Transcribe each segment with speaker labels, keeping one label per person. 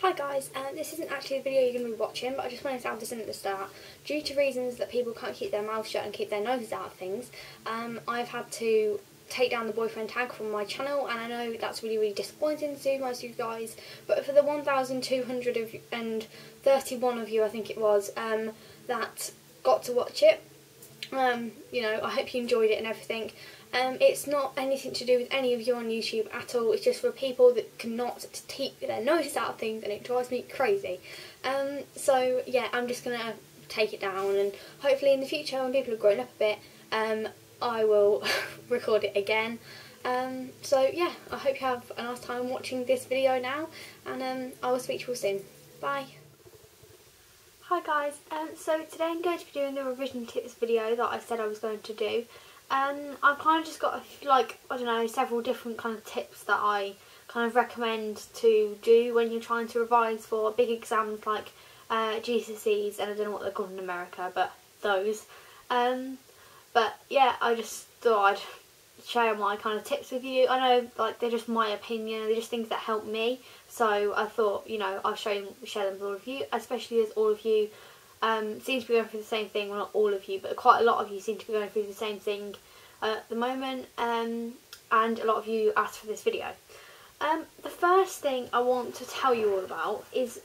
Speaker 1: Hi guys, this isn't actually a video you're going to be watching, but I just wanted to add this in at the start. Due to reasons that people can't keep their mouth shut and keep their noses out of things, I've had to take down the boyfriend tag from my channel, and I know that's really disappointing to most of you guys, but for the 1,231 of you, I think it was, that got to watch it, you know, I hope you enjoyed it and everything. It's not anything to do with any of you on YouTube at all. It's just for people that cannot keep their noses out of things, and it drives me crazy. So yeah, I'm just gonna take it down, and hopefully in the future when people have grown up a bit, I will record it again. So yeah, I hope you have a nice time watching this video now, and I will speak to you all soon. Bye. Hi guys, so today I'm going to be doing the revision tips video that I said I was going to do. I've kind of just got, like, I don't know, several different kind of tips that I kind of recommend to do when you're trying to revise for big exams like GCSEs, and I don't know what they're called in America, but those. But yeah, I just thought I'd share my kind of tips with you. I know, like, they're just my opinion, they're just things that help me, so I thought, you know, I'll share them with all of you, especially as all of you seem to be going through the same thing. Well, not all of you, but quite a lot of you seem to be going through the same thing at the moment, and a lot of you asked for this video. The first thing I want to tell you all about is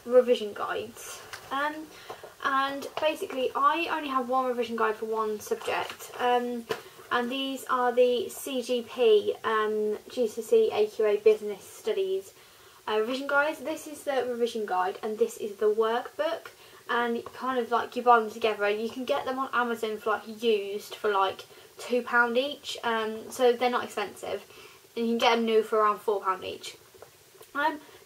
Speaker 1: revision guides. And basically I only have one revision guide for one subject, and these are the CGP GCSE AQA Business Studies revision guides. This is the revision guide and this is the workbook, and kind of like you buy them together. You can get them on Amazon for like used for like £2 each, so they're not expensive, and you can get them new for around £4 each.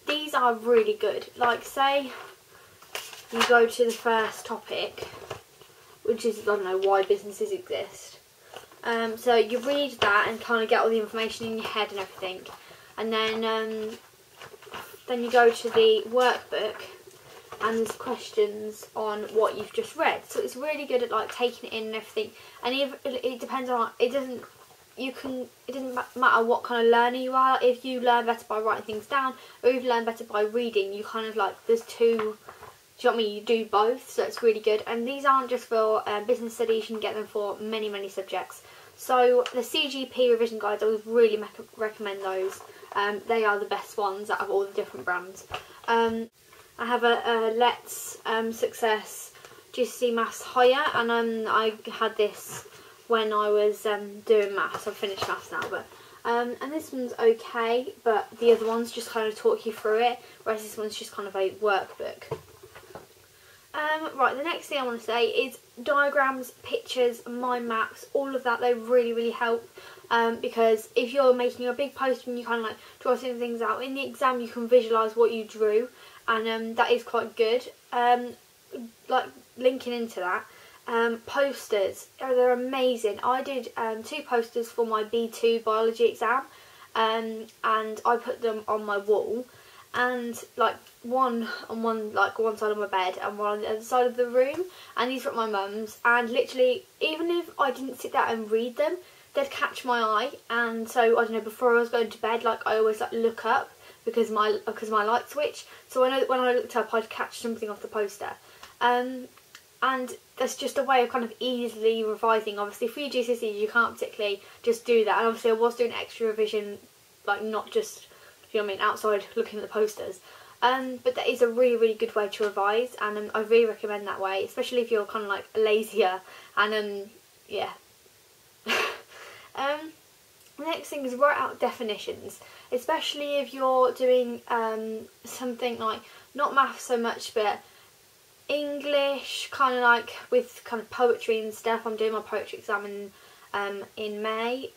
Speaker 1: These are really good. Like, say you go to the first topic, which is, I don't know, why businesses exist. So you read that and kind of get all the information in your head and everything, and then you go to the workbook, and there's questions on what you've just read. So it's really good at like taking it in and everything. And it depends on, it doesn't matter what kind of learner you are. If you learn better by writing things down, or if you learn better by reading, you kind of like, there's two, do you know what I mean? You do both, so it's really good. And these aren't just for business studies, you can get them for many subjects. So the CGP revision guides, I would really recommend those. They are the best ones out of all the different brands. I have a Let's Success GCSE Maths Higher, and I had this when I was doing maths. I've finished maths now, but and this one's okay, but the other ones just kind of talk you through it, whereas this one's just kind of a workbook. Right, the next thing I want to say is diagrams, pictures, mind maps, all of that. They really help, because if you're making a big poster and you kind of like draw some things out, in the exam you can visualise what you drew, and that is quite good. Like, linking into that, posters, they're amazing. I did 2 posters for my B2 biology exam, and I put them on my wall, and like one on one side of my bed and one on the other side of the room, and these were at my mum's, and literally, even if I didn't sit there and read them, they'd catch my eye. And so, I don't know, before I was going to bed, like, I always like look up because my light switch, so I know that when I looked up I'd catch something off the poster. And that's just a way of kind of easily revising. Obviously for your GCSEs you can't particularly just do that, and obviously I was doing extra revision, like not just, you know what I mean, outside looking at the posters. But that is a really good way to revise, and I really recommend that way, especially if you're kind of like lazier, and yeah. The next thing is write out definitions, especially if you're doing something like, not maths so much, but English, kind of like with kind of poetry and stuff. I'm doing my poetry exam in May,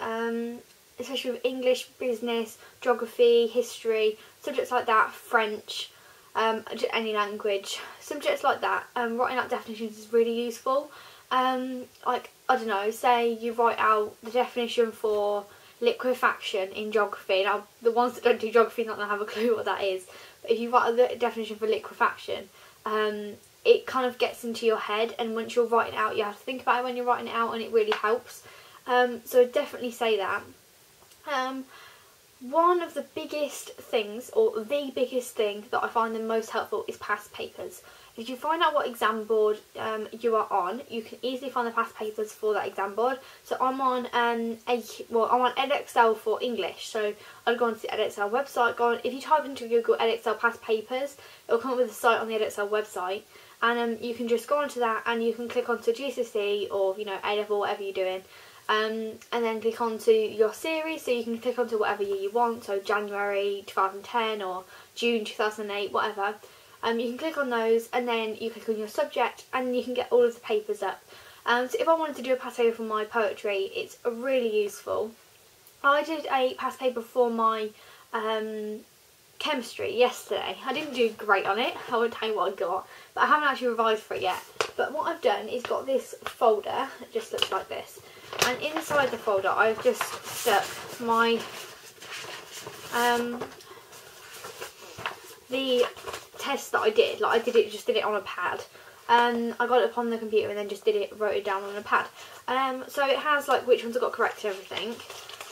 Speaker 1: especially with English, business, geography, history, subjects like that, French, any language, subjects like that. Writing out definitions is really useful. Like, I don't know, say you write out the definition for liquefaction in geography. Now, the ones that don't do geography are not going to have a clue what that is, but if you write the definition for liquefaction, it kind of gets into your head, and once you're writing it out, you have to think about it when you're writing it out, and it really helps. So I'd definitely say that. one of the biggest things, or the biggest thing that I find the most helpful is past papers. If you find out what exam board you are on, you can easily find the past papers for that exam board. So I'm on I'm on Edexcel for English. So I'd go onto the Edexcel website. If you type into Google Edexcel past papers, it'll come up with a site on the Edexcel website, and you can just go onto that and you can click onto GCSE or A level, whatever you're doing. And then click onto your series, so you can click onto whatever year you want, so January 2010 or June 2008, whatever. You can click on those, and then you click on your subject, and you can get all of the papers up. So if I wanted to do a past paper for my poetry, it's really useful. I did a past paper for my chemistry yesterday. I didn't do great on it, I won't tell you what I got, but I haven't actually revised for it yet. But what I've done is got this folder, it just looks like this. And inside the folder, I've just stuck my the test that I did. Like I just did it on a pad. I got it up on the computer and then just wrote it down on a pad. So it has like which ones I got correct and everything.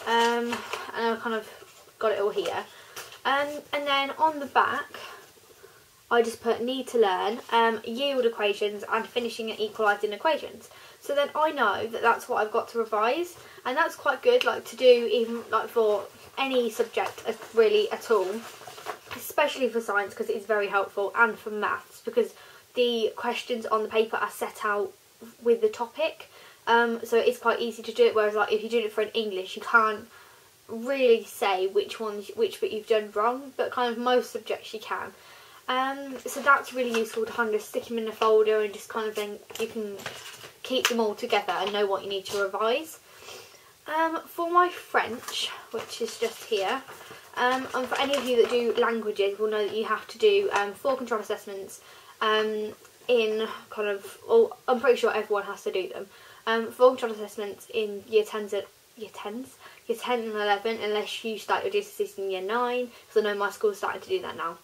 Speaker 1: And I kind of got it all here. And then on the back, I just put need to learn, yield equations and finishing and equalising equations. So then I know that that's what I've got to revise, and that's quite good, like to do even like for any subject really at all, especially for science because it's very helpful, and for maths because the questions on the paper are set out with the topic, so it's quite easy to do it. Whereas like if you do it for an English, you can't really say which bit you've done wrong, but kind of most subjects you can. So that's really useful to kind of just stick them in a folder and just kind of then you can keep them all together and know what you need to revise. For my French, which is just here, and for any of you that do languages will know that you have to do 4 control assessments in kind of, well, I'm pretty sure everyone has to do them. 4 control assessments in year 10 and 11 unless you start your GCSEs in year 9, because I know my school's starting to do that now.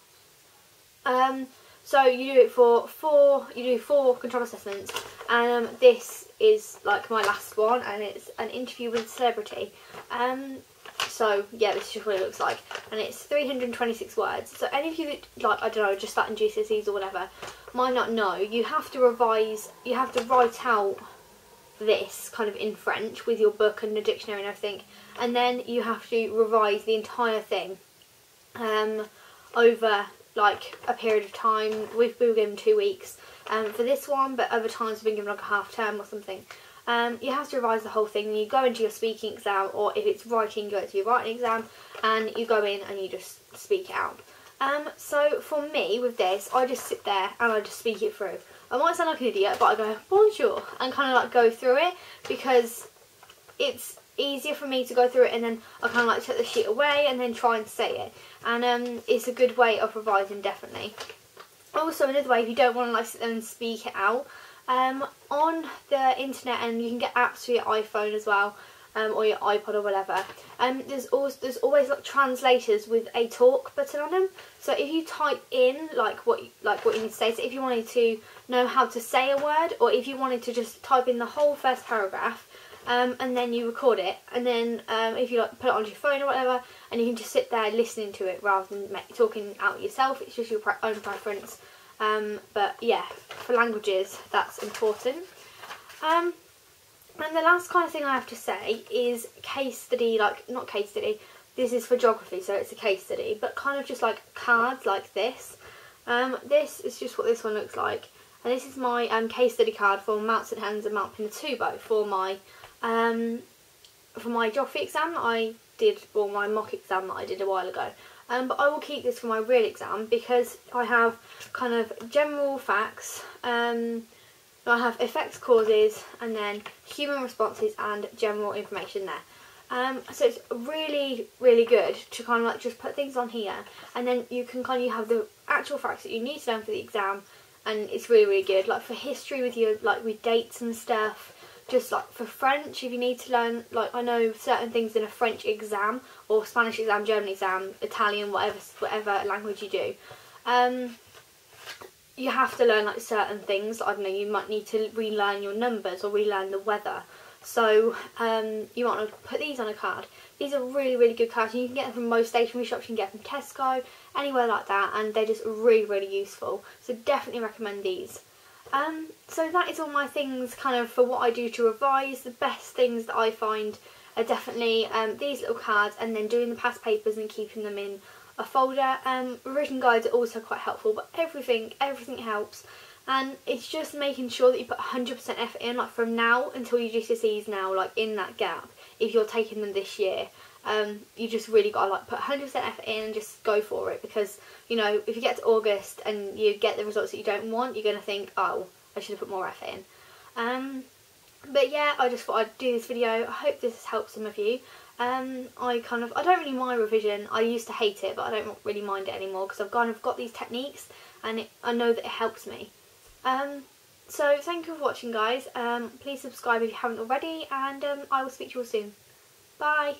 Speaker 1: So you do it for 4 control assessments, and this is like my last one, and it's an interview with a celebrity. So yeah, this is just what it looks like, and it's 326 words. So any of you that, like, I don't know, just starting GCSEs or whatever, might not know, you have to revise, you have to write out this kind of in French with your book and the dictionary and everything, and then you have to revise the entire thing over like a period of time. We've been given 2 weeks for this one, but other times we've been given like a half term or something. You have to revise the whole thing, and you go into your speaking exam, or if it's writing, you go into your writing exam, and you go in and you just speak it out. So for me with this, I just sit there and I just speak it through. I might sound like an idiot, but I go bonjour and kind of like go through it, because it's easier for me to go through it, and then I kind of like take the sheet away and then try and say it, and it's a good way of revising, definitely. Also, another way, if you don't want to like sit there and speak it out, on the internet, and you can get apps for your iPhone as well, or your iPod or whatever, there's always like translators with a talk button on them. So if you type in like what you need to say, so if you wanted to know how to say a word, or if you wanted to just type in the whole first paragraph, and then you record it, and then if you like put it onto your phone or whatever, and you can just sit there listening to it rather than talking out yourself. It's just your own preference. But yeah, for languages that's important. And the last kind of thing I have to say is case study, like not case study, this is for geography, so it's a case study, but kind of just like cards like this. This is just what this one looks like, and this is my case study card for Mount St Helens and Mount Pinatubo for my geography exam that I did, or my mock exam that I did a while ago. But I will keep this for my real exam, because I have kind of general facts, I have effects, causes, and then human responses and general information there. So it's really, really good to kind of like just put things on here, and then you can kind of have the actual facts that you need to learn for the exam, and it's really, really good. Like for history with your, like with dates and stuff. Just like for French, if you need to learn, like I know certain things in a French exam, or Spanish exam, German exam, Italian, whatever language you do, you have to learn like certain things. I don't know, you might need to relearn your numbers or relearn the weather. So you want to put these on a card, these are really good colours. You can get them from most stationery shops, you can get them from Tesco, anywhere like that, and they're just really useful. So definitely recommend these. So that is all my things kind of for what I do to revise. The best things that I find are definitely these little cards, and then doing the past papers and keeping them in a folder. Revision guides are also quite helpful, but everything helps. And it's just making sure that you put 100% effort in, like from now until your GCSEs now, like in that gap, if you're taking them this year. You just really got to like put 100% effort in and just go for it, because, you know, if you get to August and you get the results that you don't want, you're going to think, oh, I should have put more effort in. But yeah, I just thought I'd do this video. I hope this has helped some of you. I don't really mind revision. I used to hate it, but I don't really mind it anymore, because I've kind of got these techniques and I know that it helps me. So thank you for watching, guys. Please subscribe if you haven't already, and I will speak to you all soon. Bye!